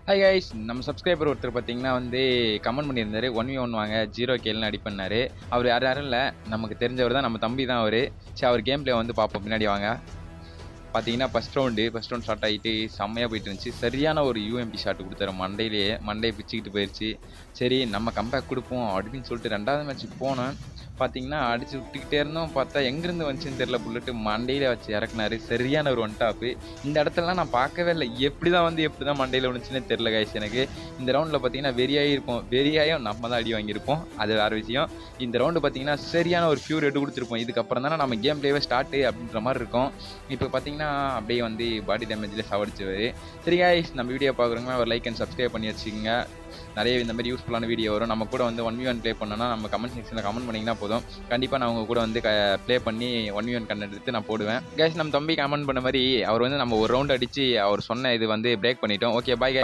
Hi guys, நம்ம subscriber ஒருத்தர் பார்த்தீங்கன்னா கமெண்ட் பண்ணியிருந்தாரு. 1v1 வாங்க 0 கேல்னு அடி பண்ணாரு. அவர் யாரும் இல்லை, நமக்கு தெரிஞ்சவர் தான், நம்ம தம்பி தான் அவரு. சரி, அவர் கேம் பிளே பார்ப்போம். பின்னாடி வாங்க. பார்த்தீங்கன்னா ஃபர்ஸ்ட் ரவுண்ட் ஸ்டார்ட் ஆகிட்டு செம்மையாக போயிட்டு இருந்துச்சு. சரியான ஒரு யூஎம்பி ஷாட் கொடுத்தாரு. மண்டையை பிச்சுக்கிட்டு போயிடுச்சு. சரி, நம்ம கம்பேக் கொடுப்போம் அப்படின்னு சொல்லிட்டு 2வது மேட்ச்சுக்கு போனோம். பார்த்தீங்கன்னா அடிச்சு விட்டுக்கிட்டே இருந்தோம். பார்த்தா எங்கேருந்து வந்துச்சுன்னு தெரியல. புல்லட்டு மண்டையில் வச்சு இறக்குனாரு. சரியான ஒரு ஒன் டாப்பு. இந்த இடத்துலலாம் நான் பார்க்கவே இல்லை. எப்படி தான் மண்டையில் விழுந்துச்சுன்னே தெரியல கைஸ் எனக்கு. இந்த ரவுண்டில் பார்த்தீங்கன்னா வெறியாயும் நம்ம தான் அடி வாங்கியிருப்போம். அது வேறு விஷயம். இந்த ரவுண்டு பார்த்தீங்கன்னா சரியான ஒரு ஃபியூர் எடு கொடுத்துருப்போம். இதுக்கப்புறம் தானே நம்ம கேம் பிளேவே ஸ்டார்ட்டு அப்படின்ற மாதிரி இருக்கும். இப்போ பார்த்தீங்கன்னா அப்படியே பாடி டேமேஜில் சாவடிச்சுவார். சரி கைஸ், நம்ம வீடியோ பார்க்குறவங்க ஒரு லைக் அண்ட் சப்ஸ்கிரைப் பண்ணி வச்சுக்கோங்க. நிறைய இந்த மாதிரி யூஸ்ஃபுல்லான வீடியோ வரும். நம்ம கூட 1v1 ப்ளே பண்ணோன்னா நம்ம கமெண்ட் செக்ஷனில் கமெண்ட் பண்ணிங்கன்னா போதும். கண்டிப்பாக நான் உங்கள் கூட ப்ளே பண்ணி 1v1 கண்டென்ட் எடுத்து நான் போடுவேன். கைஸ், நம்ம தம்பி கமெண்ட் பண்ண மாதிரி அவர் நம்ம ஒரு ரவுண்ட் அடித்து அவர் சொன்ன இது பிரேக் பண்ணிட்டோம். ஓகே, பாய்.